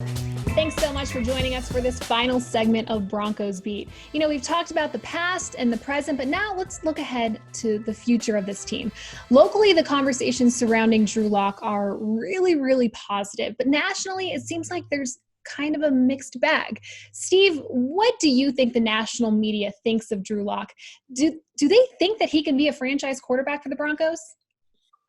Thanks so much for joining us for this final segment of Broncos Beat. You know, we've talked about the past and the present, but now let's look ahead to the future of this team. Locally, the conversations surrounding Drew Lock are really, really positive, but nationally, it seems like there's kind of a mixed bag. Steve, what do you think the national media thinks of Drew Lock? Do they think that he can be a franchise quarterback for the Broncos?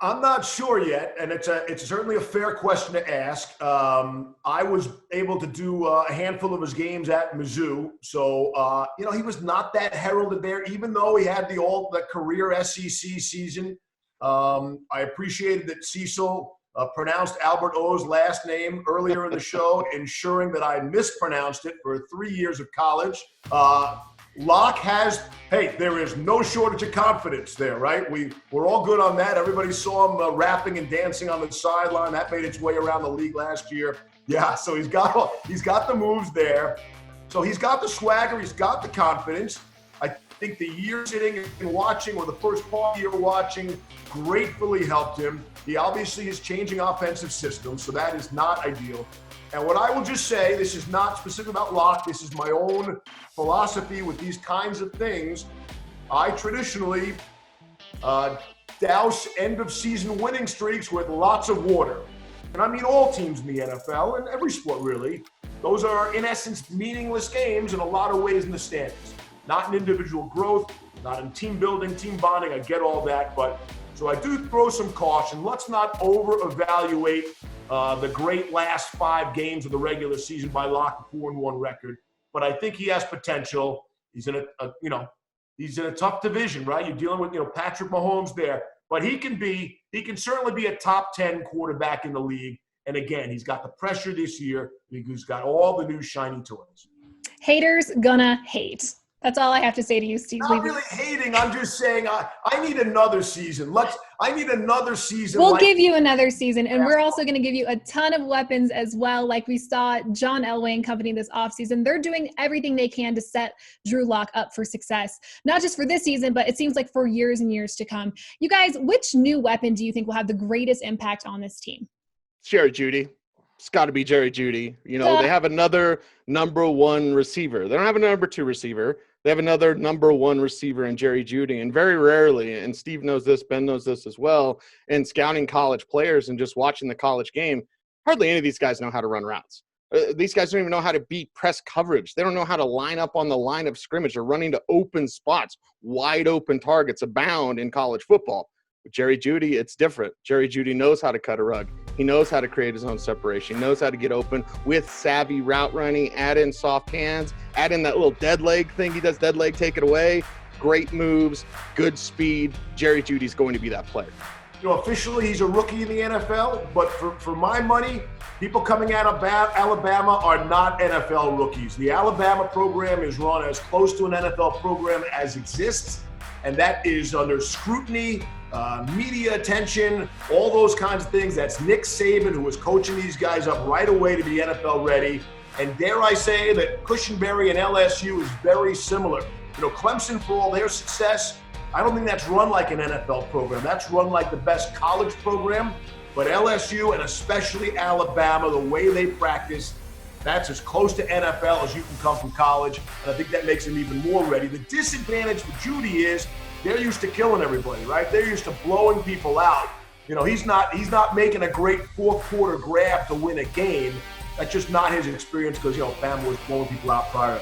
I'm not sure yet, and it's certainly a fair question to ask. I was able to do a handful of his games at Mizzou, so he was not that heralded there, even though he had the career SEC season. I appreciated that Cecil pronounced Albert O's last name earlier in the show, ensuring that I mispronounced it for 3 years of college. Locke there is no shortage of confidence there, right? We're all good on that. Everybody saw him rapping and dancing on the sideline. That made its way around the league last year. Yeah, so he's got the moves there. So he's got the swagger. He's got the confidence. I think the year sitting and watching, or the first part of the year watching, gratefully helped him. He obviously is changing offensive systems, so that is not ideal. And what I will just say, this is not specific about Locke. This is my own philosophy with these kinds of things. I traditionally douse end-of-season winning streaks with lots of water. And I mean all teams in the NFL and every sport, really. Those are, in essence, meaningless games in a lot of ways in the standings. Not in individual growth, not in team building, team bonding. I get all that. But so I do throw some caution. Let's not over-evaluate the great last 5 games of the regular season by Locke, 4-1 record. But I think he has potential. He's in he's in a tough division, right? You're dealing with, Patrick Mahomes there. But he can certainly be a top 10 quarterback in the league. And again, he's got the pressure this year. He's got all the new shiny toys. Haters gonna hate. That's all I have to say to you, Steve Levy. Not really hating. I'm just saying I need another season. I need another season. We'll give you another season, and we're also going to give you a ton of weapons as well. Like we saw John Elway and company this offseason. They're doing everything they can to set Drew Lock up for success, not just for this season, but it seems like for years and years to come. You guys, which new weapon do you think will have the greatest impact on this team? Jerry Jeudy. It's got to be Jerry Jeudy. They have another number 1 receiver. They don't have a number 2 receiver. They have another number 1 receiver in Jerry Jeudy. And very rarely, and Steve knows this, Ben knows this as well, in scouting college players and just watching the college game, hardly any of these guys know how to run routes. These guys don't even know how to beat press coverage. They don't know how to line up on the line of scrimmage. They're running to open spots. Wide open targets abound in college football. With Jerry Jeudy, it's different. Jerry Jeudy knows how to cut a rug. He knows how to create his own separation. He knows how to get open with savvy route running, add in soft hands, add in that little dead leg thing. He does dead leg, take it away. Great moves, good speed. Jerry Judy's going to be that player. Officially he's a rookie in the NFL, but for my money, people coming out of Alabama are not NFL rookies. The Alabama program is run as close to an NFL program as exists, and that is under scrutiny, media attention, all those kinds of things. That's Nick Saban, who was coaching these guys up right away to be NFL ready. And dare I say that Cushenberry and LSU is very similar. Clemson, for all their success, I don't think that's run like an NFL program. That's run like the best college program. But LSU, and especially Alabama, the way they practice, that's as close to NFL as you can come from college. And I think that makes him even more ready. The disadvantage for Jeudy is they're used to killing everybody, right? They're used to blowing people out. He's not making a great fourth quarter grab to win a game. That's just not his experience because, Bama was blowing people out prior.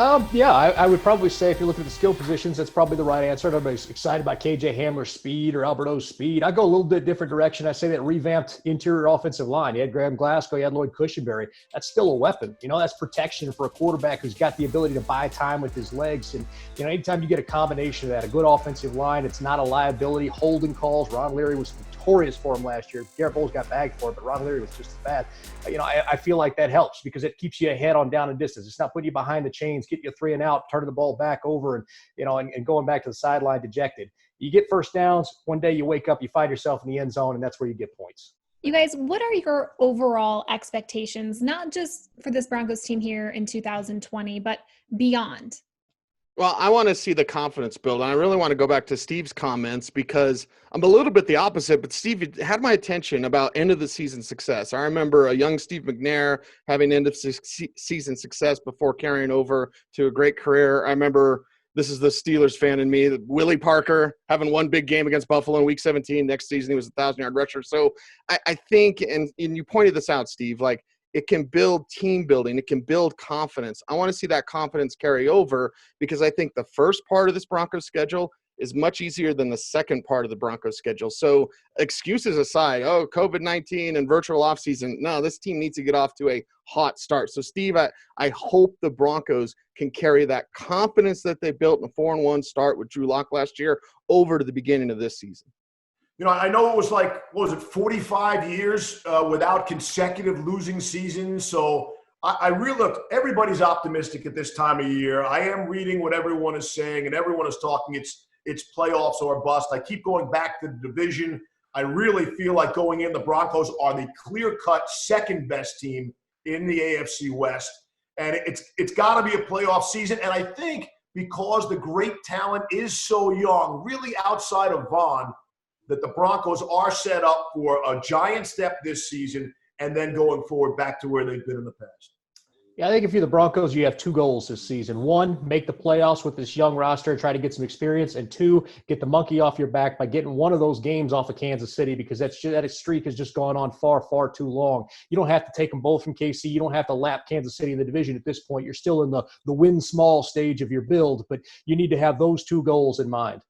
I would probably say if you're looking at the skill positions, that's probably the right answer. Everybody's excited about KJ Hamler's speed or Alberto's speed. I go a little bit different direction. I say that revamped interior offensive line. You had Graham Glasgow, you had Lloyd Cushenberry. That's still a weapon. That's protection for a quarterback who's got the ability to buy time with his legs. And, anytime you get a combination of that, a good offensive line, it's not a liability. Holding calls. Ron Leary was notorious for him last year. Garrett Bowles got bagged for it, but Ron Leary was just as bad. I feel like that helps because it keeps you ahead on down and distance. It's not putting you behind the chains, getting you 3 and out, turning the ball back over and going back to the sideline dejected. You get first downs. One day you wake up, you find yourself in the end zone, and that's where you get points. You guys, what are your overall expectations, not just for this Broncos team here in 2020, but beyond? Well, I want to see the confidence build. And I really want to go back to Steve's comments because I'm a little bit the opposite, but Steve had my attention about end of the season success. I remember a young Steve McNair having end of season success before carrying over to a great career. I remember, this is the Steelers fan in me, Willie Parker having one big game against Buffalo in week 17. Next season, he was a 1,000-yard rusher. So I think, and you pointed this out, Steve, like, it can build team building. It can build confidence. I want to see that confidence carry over because I think the first part of this Broncos schedule is much easier than the second part of the Broncos schedule. So excuses aside, COVID-19 and virtual offseason, no, this team needs to get off to a hot start. So, Steve, I hope the Broncos can carry that confidence that they built in the 4-1 start with Drew Lock last year over to the beginning of this season. You know, I know it was like, what was it, 45 years without consecutive losing seasons. So I really look, everybody's optimistic at this time of year. I am reading what everyone is saying, and everyone is talking it's playoffs or bust. I keep going back to the division. I really feel like going in, the Broncos are the clear-cut second best team in the AFC West. And it's got to be a playoff season. And I think because the great talent is so young, really outside of Vaughn, that the Broncos are set up for a giant step this season and then going forward back to where they've been in the past. Yeah, I think if you're the Broncos, you have two goals this season. One, make the playoffs with this young roster and try to get some experience. And two, get the monkey off your back by getting one of those games off of Kansas City because that streak has just gone on far, far too long. You don't have to take them both from KC. You don't have to lap Kansas City in the division at this point. You're still in the win small stage of your build, but you need to have those two goals in mind.